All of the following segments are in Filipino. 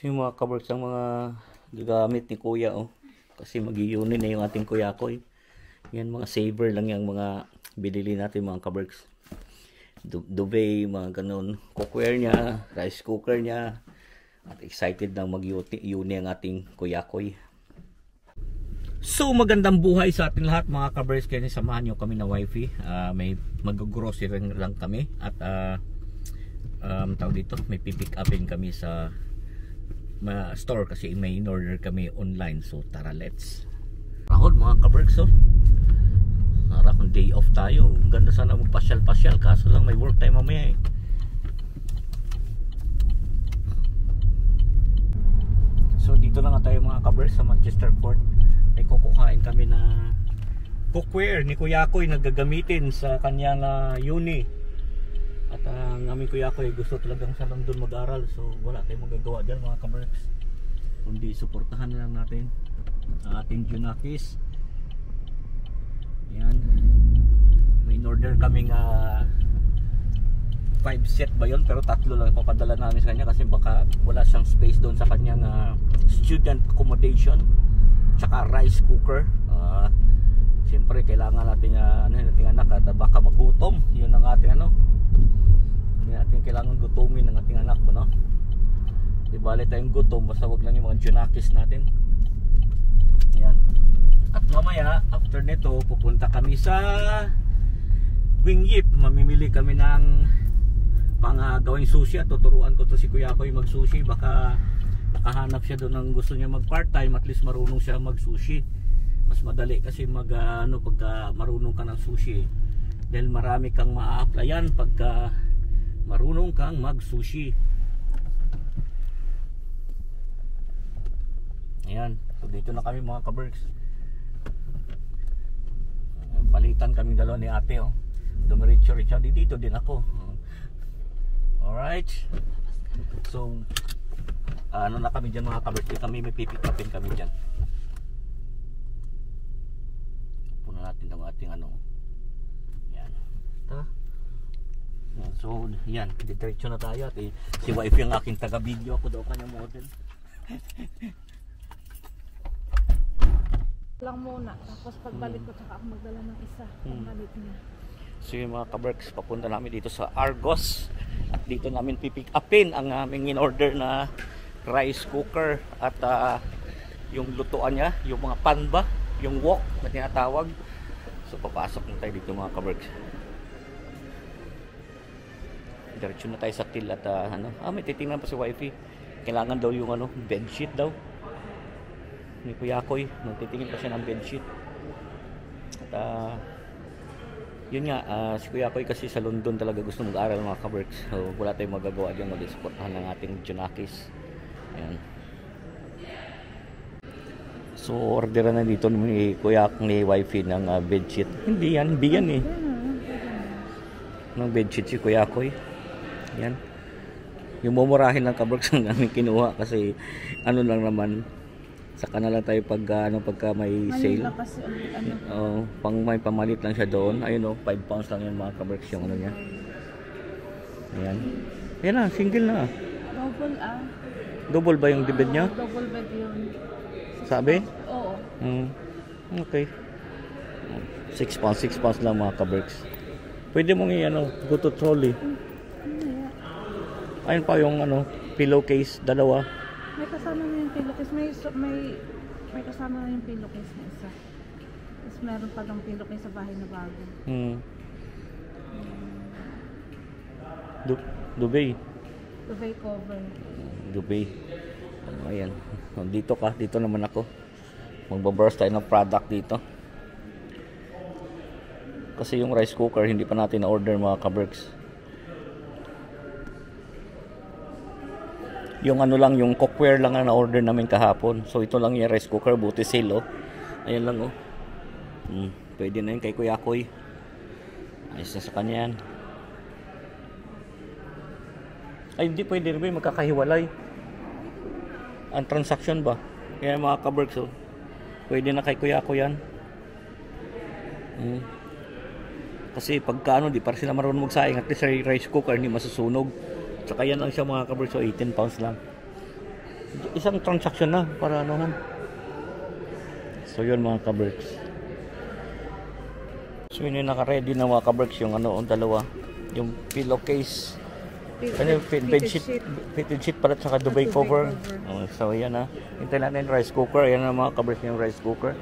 Yung mga kabarks ang mga gagamit ni kuya, oh. Kasi mag-iunin na yung ating kuyakoy. Yan, mga saver lang yung mga binili natin mga kabarks. Duvet, mga ganun. Cookware niya, rice cooker niya. At excited na mag-iuni ang ating kuyakoy. So magandang buhay sa ating lahat mga kabarks. Kaya samahan nyo kami na wifi. May mag-grocery lang kami. At tawag dito, may pipick upin kami sa store kasi may in-order kami online. So tara, let's rahod mga kabarks. So tara, kung day off tayo, ganda sana magpasyal-pasyal, kaso lang may work time mamaya eh. So dito lang tayo mga kabarks sa Manchester Port. Ay kukuhain kami na cookware ni Kuyakoy na gagamitin sa kanyang uni. At ang aming Kuyakoy gusto talagang sa London mag-aral, so wala tayong magagawa dyan mga kabarks, kundi suportahan na lang natin ang ating Junakis. Yan, may in-order kaming 5 set ba yun, pero 3 lang papadala namin sa kanya kasi baka wala siyang space doon sa kanyang student accommodation. Tsaka rice cooker. Siyempre kailangan natin nating anak at baka magutom. Yun ang ating Hindi natin kailangan gutumin ng ating anak, no? Di bali tayong gutom, basta wag lang yung mga Junakis natin. Ayan. At mamaya after nito pupunta kami sa Wingyip. Mamimili kami ng gawing sushi at tuturuan ko to si Kuyakoy mag sushi. Baka nakahanap siya doon ng gusto niya mag part time, at least marunong siya mag sushi. Mas madali kasi pagka marunong ka ng sushi, dahil marami kang maa-applyan pagka marunong kang mag sushi. Ayan, so dito na kami mga kabarks. Palitan kami dalawa ni ate, oh. Dumiretso dito din ako. Alright, so na kami dyan mga kabarks. Kami may pipick upin kami dyan. Puno natin ang ating yan. So yan, diretso na tayo. At si wife yung aking taga-video, ako daw kanyang model. Lang muna, tapos pagbalik ko tsaka ako magdala ng isa pagbalik niya. So yung mga kabarks, papunta namin dito sa Argos. At dito namin pipick upin ang aming in-order na rice cooker at yung lutuan niya, yung mga pan ba, yung wok na tinatawag. So papasok na tayo dito mga kabarks. Diretso na tayo sa till at may titingnan pa si wifey. Kailangan daw yung bedsheet daw ni Kuyakoy. Nagtitingin pa siya ng bedsheet. At yun nga, si Kuyakoy kasi sa London talaga gusto mag-aral mga kabarks. So wala tayong magagawa dyan, mag-supportahan ng ating Junakis. Ayan. So orderan na dito ni wifey ng bedsheet. Hindi yan eh. Ng bedsheet si Kuyakoy. Yan. Yung mumurahin ng kabarks ang namin kinuha kasi lang naman, saka na lang tayo pagka may sale. Pang may pamalit lang siya doon. Ayun 5 pounds lang yun mga kabarks yung niya. Ayan. Yan na, single na. Double Double ba yung bed niya? Double bed yun. Sabi? Oo. Okay. 6 pounds lang mga kabarks. Pwede mong go to trolley. Ayun pa yung pillowcase, dalawa. May kasama na yung pillowcase. May kasama na yung pillowcase na isa. Tapos meron pa lang pillowcase sa bahay na bago. Duvet. Duvet cover. Duvet. Ayan. Dito naman ako. Magbabrowse tayo ng product dito. Kasi yung rice cooker hindi pa natin na-order mga kabarks. Yung lang, yung cookware lang ang na-order namin kahapon. So ito lang yung rice cooker, buti sale Ayan lang pwede na yun kay Kuyakoy. Ayos na sa kanya yan. Ay hindi pwede rin magkakahiwalay ang transaction ba. Kaya mga kabarks pwede na kay Kuyakoy yan. Kasi pagka di para sila marunong magsaing, at least rice cooker hindi masusunog. Saka yan lang siya mga kabarks, so 18 pounds lang. isang transaction na para ano. So yun mga kaberks. So yun yung naka-ready na mga kaberks, yung ano, ang dalawa, yung pillowcase, ano, fitted sheet pala, saka duvet cover. So yan na, hintay natin rice cooker. Yan na mga kaberks, yung rice cooker.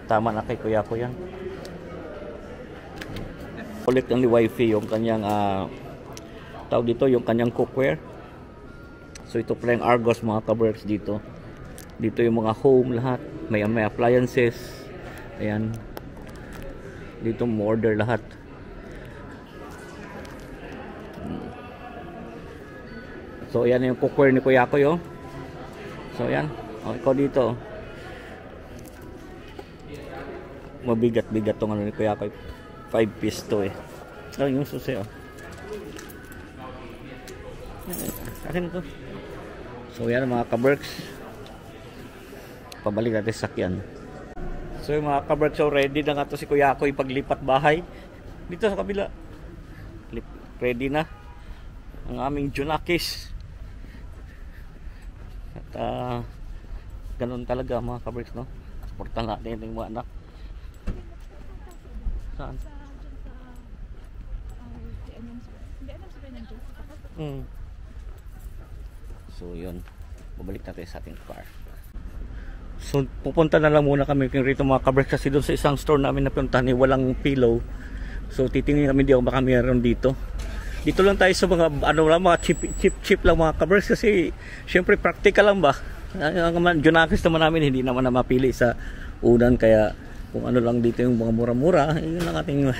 Tama na kay kuya ko yan. Ulit ang wifi yung kanyang tawag dito, yung kanyang cookware. So ito pala yung Argos mga kaberks dito. Dito yung mga home lahat, may appliances. Ayan, dito mo order lahat. So ayan yung cookware ni kuya ko yo. So ayan, ikaw dito. Mabigat-bigat tong ano ni kuya ko. 5 piece to eh. Oh, yung susi oh. Akin to. So yan mga kaberks, pabalik natin sa sakyan. So yung mga kaberks, so ready na nga to si kuya ko ipaglipat bahay dito sa kabila. Ready na ang aming Junakis. At ganun talaga mga kaberks, no? Supportan natin yung mga anak. Saan? So yun, babalik natin sa ating car. So pupunta na lang muna kami rito mga kaberks, kasi doon sa isang store namin napuntahan walang pillow. So titingin kami dito baka mayroon dito. Dito lang tayo sa mga ano lang, mga cheap lang mga kaberks, kasi syempre practical lang ba. Ang Junakis naman namin hindi naman na mapili sa unan, kaya kung ano lang dito yung mga mura-mura, yun lang ating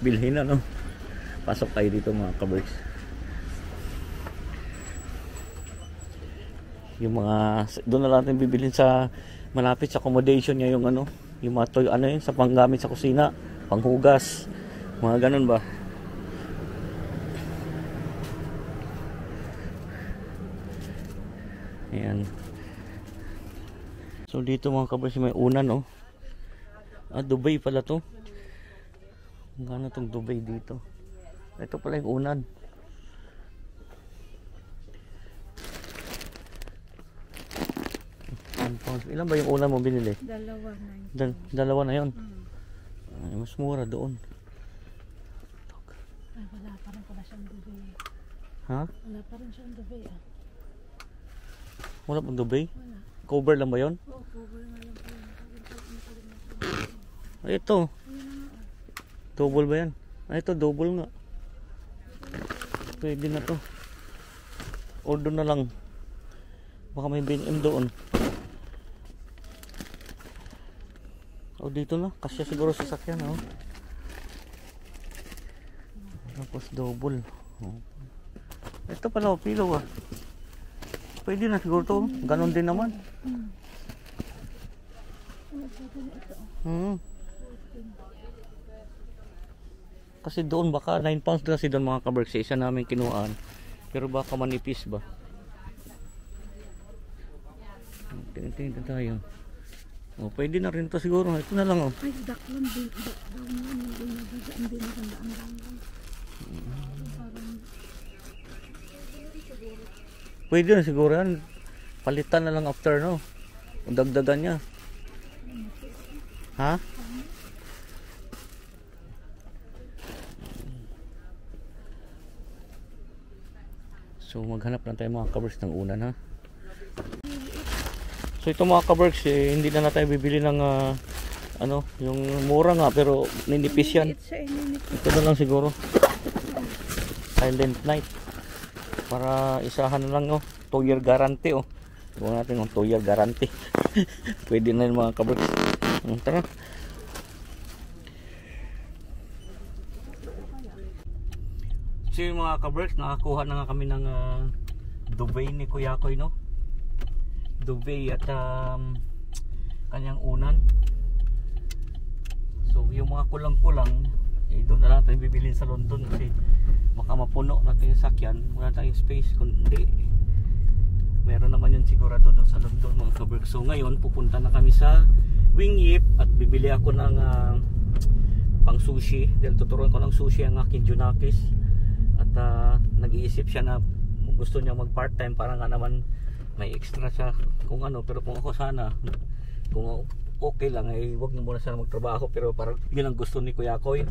bilhin, ano. Pasok tayo dito mga kaberks. Yung mga doon na lang natin bibilhin sa malapit sa accommodation niya, yung ano, yung mga toy, ano yun, sa panggamit sa kusina, panghugas, mga ganun ba. Ayan. So dito mga kaberks may unan, oh. Dubai pala to. Gano'n tong Dubai dito. Ito pala yung unan. Ilan ba yung unan mo binili? Dalawa na yun. Ay, mas mura doon. Ay, wala pa rin pala siyang Dubai. Ha? Wala pa rin siyang Dubai ah. Wala pang Dubai? Wala. Cover lang ba yun? Oo, cover nga lang po. Ay, ito. Double ba yan? Ay, ito double nga. Pwede na to. Order na lang. Baka may BNM doon. O dito na. Kasya siguro sa sakyan, oh. Tapos double. Oh. Ito pala, pillow ah. Pwede na siguro to. Ganon din naman. Kasi doon baka 9 pounds kasi doon mga kaberks, isa namin kinuhaan. Pero baka manipis ba? Tingin tayo. Oh, pwede na rin to siguro. Ito na lang, oh. Ay, daklan din. Daklan din. Pwede na siguro yan. Palitan na lang after, no? Kung dagdagan niya. Ha? So maghanap lang tayo mga kaberks ng unan, ha? So ito mga kaberks, hindi na tayo bibili ng ano, yung mura nga pero ninipis yan. Ito na lang siguro. Silent night. Para isahan na lang, oh. 2-year guarantee, oh. Huwag natin yung 2-year guarantee. Pwede na yung mga kaberks. Tara. So yung mga kaberks, nakakuha na nga kami ng duvet ni Kuya Koy, no? Duvet at kanyang unan. So yung mga kulang-kulang, doon na lang tayo bibilin sa London kasi baka mapuno natin yung sakyan, wala tayong space. Kung hindi, meron naman yun sigurado doon sa London mga kaberks. So ngayon pupunta na kami sa Wing Yip at bibili ako ng pang sushi dahil tuturuan ko ng sushi ang aking Junakis. At nag-iisip siya na gusto niya mag part time para nga naman may extra siya kung ano. Pero kung ako sana, kung okay lang ay wag mo muna siya magtrabaho, pero parang yun ang gusto ni Kuya Koy,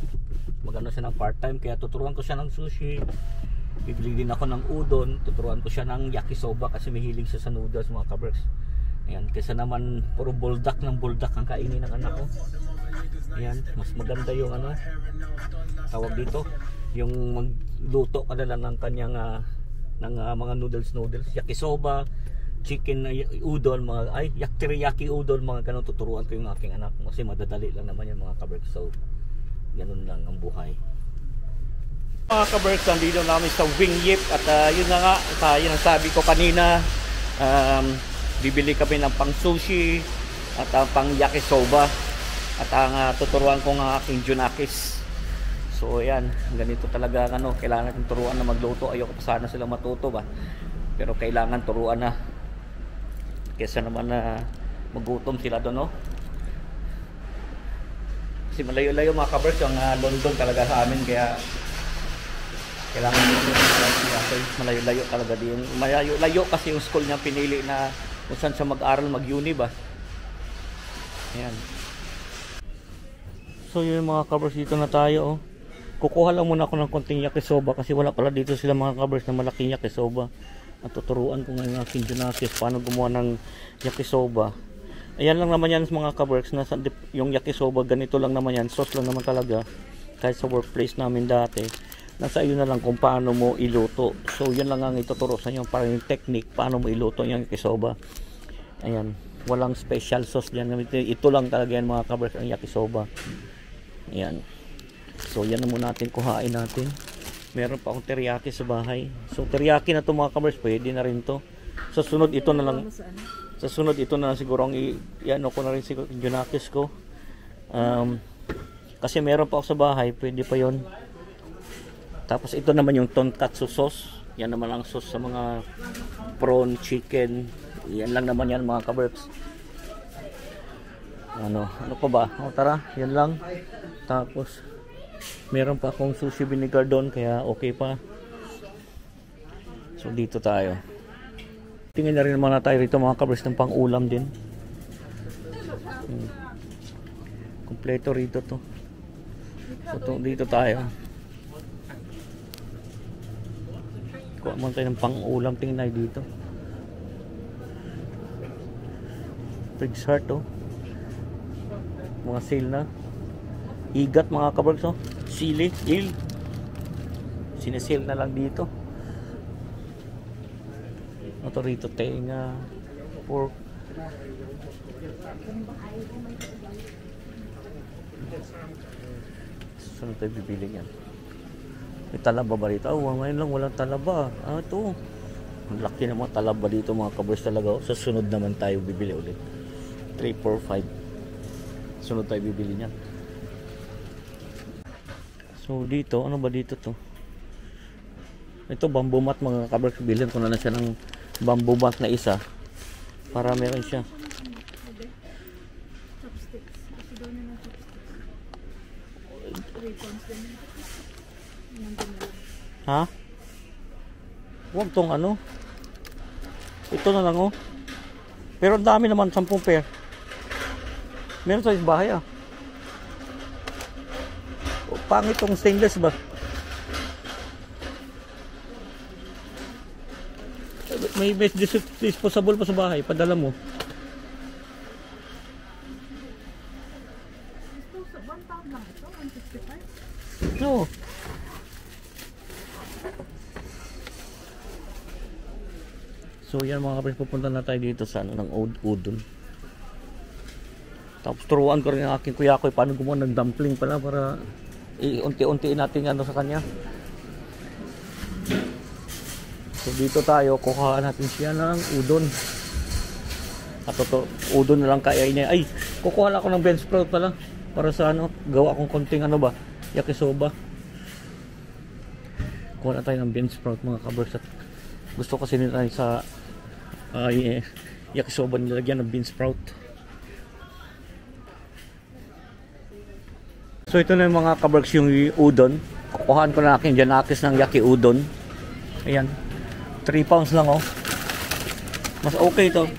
magano siya ng part time, kaya tuturuan ko siya ng sushi, bibili din ako ng udon, tuturuan ko siya ng yakisoba kasi mahilig siya sa noodles mga kabreks. Ayan, kaysa naman puro buldak ng buldak ang kainin ng anak ko. Ayan, mas maganda yung ano tawag dito, yung magluto ka na lang ng kanyang mga noodles, yakisoba, chicken udon, mga teriyaki udon, mga ganun. Tuturuan ko yung aking anak kasi madadali lang naman yan mga kaberks. So ganun lang ang buhay mga kaberks. Nandito namin sa Wing Yip at yun na nga, yun ang sabi ko kanina, bibili kami ng pang sushi at pang yakisoba at ang tuturuan ko ng aking junakis. So ayan, ganito talaga ano, kailangan natin turuan na magluto. Ayoko pa sana sila matuto ba, pero kailangan turuan na kesa naman na magutom sila doon, no? Kasi malayo-layo mga kaberks yung London talaga sa amin, kaya kailangan malayo-layo talaga din. Malayo-layo kasi yung school niya pinili na kung saan siya mag-aral, mag-uni ba. Ayan. So yun mga kaberks, dito na tayo, oh. Kukuha lang muna ako ng konting yakisoba kasi wala pala dito sila mga kaberks na malaking yakisoba. At tuturuan ko ngayon aking junakis paano gumawa ng yakisoba. Ayan lang naman yan mga kaberks, yung yakisoba ganito lang naman yan, sauce lang naman talaga. Kahit sa workplace namin dati, nasa iyo na lang kung paano mo iluto. So yun lang ang ituturo sa inyo, parang yung technique paano mo iluto yung yakisoba. Ayan, walang special sauce diyan. Ito lang talaga yan mga kaberks ang yakisoba. Ayan. So yan na muna natin, kuhain natin. Meron pa akong teriyaki sa bahay. So teriyaki na to mga kaberks, pwede na rin to. Sa sunod ito na lang. Sa sunod ito na lang siguro ang i-ano ko na rin siguro yung junakis ko. Kasi meron pa ako sa bahay, pwede pa yon. Tapos ito naman yung tonkatsu sauce. Yan naman ang sauce sa mga prawn, chicken. Yan lang naman yan mga kaberks. Ano pa ba? O tara, yan lang. Tapos meron pa akong sushi vinegar doon, kaya okay pa. So dito tayo. Tingnan na rin naman na tayo rito mga kaberks ng pang-ulam din. Kompleto rito to. So dito tayo. Kuha mo tayo ng pang-ulam. Tingnan tayo dito. Pig's heart, oh. Mga sale na. Igat mga kaberks, oh. Sili, il. Sinesil na lang dito. Ito rito, tenga, pork. Saan tayo bibili yan? May talaba ba dito? Oh, ngayon lang walang talaba. Ito. Ang laki ng mga talaba dito mga kaberks talaga. Sa sunod naman tayo bibili ulit. 3, 4, 5. Sunod tayo bibili niyan. So dito, ano ba dito to? Ito bamboo mat mga kaberks, bilhin ko na lang siya ng bamboo mat na isa para meron siya. Ha? Huwag tong ano. Ito na lang, oh. Pero ang dami naman, 10 pair. Meron sa bahay, ah. Pangit tong stainless ba? May disposable pa sa bahay, padala mo. No. So yan mga kapatid, pupunta na tayo dito sa ng udon. Tapos turuan ko rin ang aking kuya ko paano gumawa ng dumpling pala para unti-untiin natin ano sa kanya. So dito tayo, kukuha natin siya ng udon. At ito, udon na lang kaya niya. Ay, kukuha lang ako ng bean sprout pala para sa ano, gawa akong konting ano ba, yakisoba. Kuha na tayo ng bean sprout mga kaberks. Gusto kasi nila sa yakisoba nilagyan ng bean sprout. So ito na yung mga kaberks, yung udon. Kukuhaan ko na aking junakis ng yaki udon. Ayan, 3 pounds lang, oh. Mas okay to.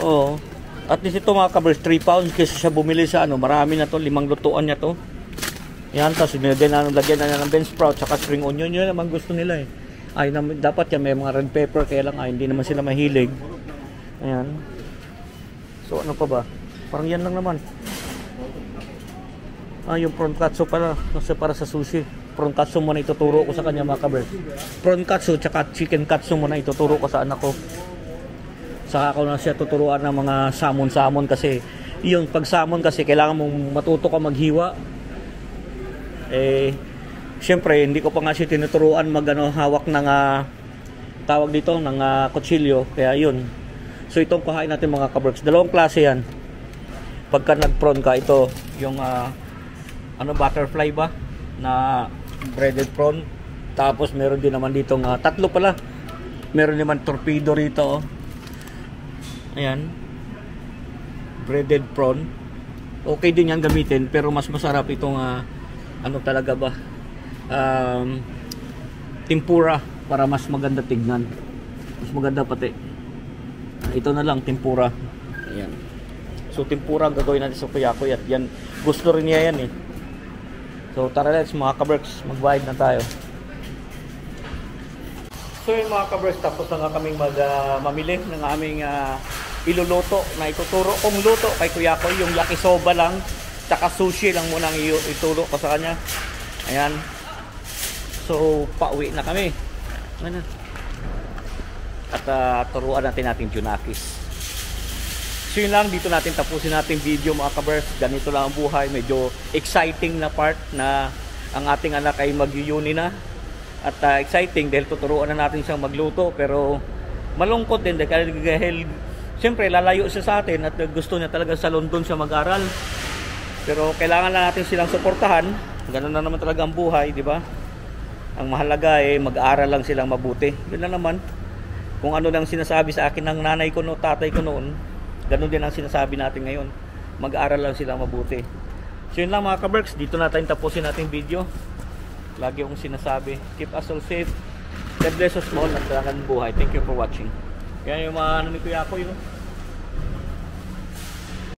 Oo. At least ito mga kabers, 3 pounds kasi siya bumili sa ano, marami na to, 5 lutuan niya to. Yan, tapos lagyan na ng bean sprout, saka spring onion, yun naman gusto nila eh. Ay, dapat yan may mga red pepper, kaya lang hindi naman sila mahilig. Ayan. So ano pa ba? Parang yan lang naman. Yung prawn katsu pala, kasi para sa sushi. Prawn katsu muna ituturo ko sa kanya mga kabers. Prawn katsu, tsaka chicken katsu muna ituturo ko sa anak ko. Saka ako na siya tuturuan ng mga salmon kasi yung pag salmon kasi kailangan mong matuto ka maghiwa. Syempre hindi ko pa nga siya tinuturuan hawak ng tawag dito ng kutsilyo, kaya yun. So itong kuhain natin mga kaberks, dalawang klase yan. Pagka nag-prawn ka, ito yung butterfly ba na breaded prawn. Tapos meron din naman ditong tatlo pala. Meron naman torpedo rito, oh. Ayan, breaded prawn. Okay din yan gamitin, pero mas masarap itong talaga ba, tempura, para mas maganda tignan, mas maganda pati. Ito na lang, tempura. Ayan, so tempura ang gagawin natin sa kuyakoy, at yan, gusto rin niya yan eh. So tara, let's mga kaberks, magbayad na tayo. So yung mga kaberks, tapos na nga kaming mamili ng aming iluluto na ituturo kong luto kay Kuya Koy. Yung yakisoba lang, tsaka sushi lang muna ang ituro ko sa kanya. Ayan. So pauwi na kami. Ayan. At turuan natin junakis. So yun lang, dito natin tapusin natin video mga kaberks. Ganito lang ang buhay. Medyo exciting na part na ang ating anak ay mag-uni na. At exciting dahil tuturuan na natin siyang magluto, pero malungkot din dahil siyempre lalayo siya sa atin at gusto niya talaga sa London siya mag-aral. Pero kailangan na natin silang suportahan. Ganun na naman talaga ang buhay, di ba? Ang mahalaga mag-aral lang silang mabuti. Yun na naman. Kung ano lang sinasabi sa akin ng nanay ko no, tatay ko noon, ganun din ang sinasabi natin ngayon. Mag-aral lang silang mabuti. So yun lang mga kaberks, dito natin tapusin natin video. Lagi akong sinasabi, keep us all safe. God bless us all at talagang buhay. Thank you for watching. Yan yung mga ni Kuya Koy, no?